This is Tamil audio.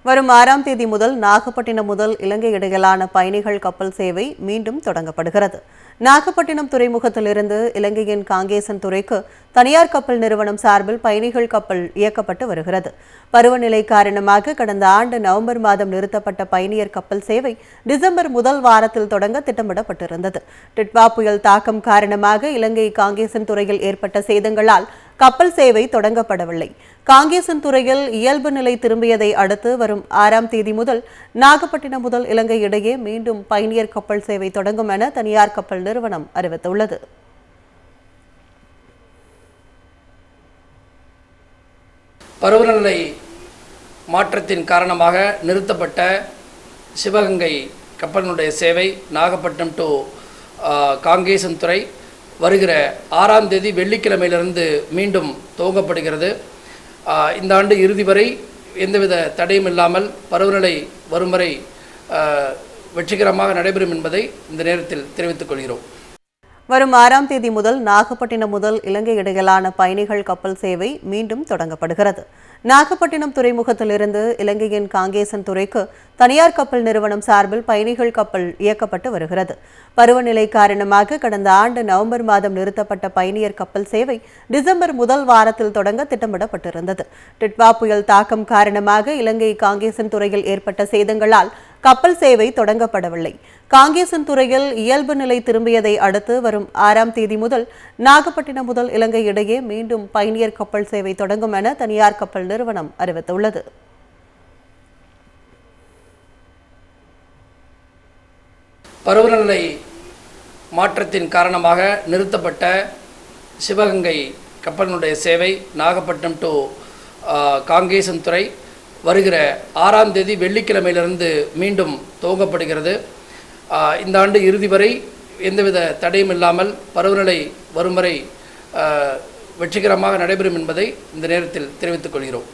வரும் 6ஆம் தேதி முதல் நாகப்பட்டினம் முதல் இலங்கை இடையிலான பயணிகள் கப்பல் சேவை மீண்டும் தொடங்கப்படுகிறது. நாகப்பட்டினம் துறைமுகத்திலிருந்து இலங்கையின் காங்கேசன் துறைக்கு தனியார் கப்பல் நிறுவனம் சார்பில் பயணிகள் கப்பல் இயக்கப்பட்டு வருகிறது. பருவநிலை காரணமாக கடந்த ஆண்டு நவம்பர் மாதம் நிறுத்தப்பட்ட பயணியர் கப்பல் சேவை டிசம்பர் முதல் வாரத்தில் தொடங்க திட்டமிடப்பட்டிருந்தது. டிட்வா புயல் தாக்கம் காரணமாக இலங்கை காங்கேசன் துறையில் ஏற்பட்ட சேதங்களால் கப்பல் சேவை தொடங்கப்படவில்லை. காங்கேசன் துறையில் இயல்பு நிலை திரும்பியதை அடுத்து வரும் 6ஆம் தேதி முதல் நாகப்பட்டினம் முதல் இலங்கை இடையே மீண்டும் பயணியர் கப்பல் சேவை தொடங்கும் என தனியார் கப்பல் நிறுவனம் அறிவித்துள்ளது. பருவநிலை மாற்றத்தின் காரணமாக நிறுத்தப்பட்ட சிவகங்கை கப்பலினுடைய சேவை நாகப்பட்டினம் டு காங்கேசன் துறை வருகிற 6ஆம் தேதி வெள்ளிக்கிழமையிலிருந்து மீண்டும் துவங்கப்படுகிறது. இந்த ஆண்டு இறுதி வரை எந்தவித தடையும் இல்லாமல் பருவநிலை வரும் வரை வெற்றிகரமாக நடைபெறும் என்பதை இந்த நேரத்தில் தெரிவித்துக் கொள்கிறோம். வரும் 6ஆம் தேதி முதல் நாகப்பட்டினம் முதல் இலங்கை இடையிலான பயணிகள் கப்பல் சேவை மீண்டும் தொடங்கப்படுகிறது. நாகப்பட்டினம் துறைமுகத்திலிருந்து இலங்கையின் காங்கேசன் துறைக்கு தனியார் கப்பல் நிறுவனம் சார்பில் பயணிகள் கப்பல் இயக்கப்பட்டு வருகிறது. பருவநிலை காரணமாக கடந்த ஆண்டு நவம்பர் மாதம் நிறுத்தப்பட்ட பயணியர் கப்பல் சேவை டிசம்பர் முதல் வாரத்தில் தொடங்க திட்டமிடப்பட்டிருந்தது. டிட்வா புயல் தாக்கம் காரணமாக இலங்கை காங்கேசன் துறையில் ஏற்பட்ட சேதங்களால் கப்பல் சேவை தொடங்கப்படவில்லை. காங்கேசன் துறையில் இயல்பு நிலை திரும்பியதை அடுத்து வரும் 6ஆம் தேதி முதல் நாகப்பட்டினம் முதல் இலங்கை இடையே மீண்டும் பயணியர் கப்பல் சேவை தொடங்கும் என தனியார் கப்பல் நிறுவனம் அறிவித்துள்ளது. பருவநிலை மாற்றத்தின் காரணமாக நிறுத்தப்பட்ட சிவகங்கை கப்பலினுடைய சேவை நாகப்பட்டினம் டு காங்கேசன் துறை வருகிற 6ஆம் தேதி வெள்ளிக்கிழமையிலிருந்து மீண்டும் துவங்கப்படுகிறது. இந்த ஆண்டு இறுதி வரை எந்தவித தடையும் இல்லாமல் பருவநிலை வரும் வரை வெற்றிகரமாக நடைபெறும் என்பதை இந்த நேரத்தில் தெரிவித்துக் கொள்கிறோம்.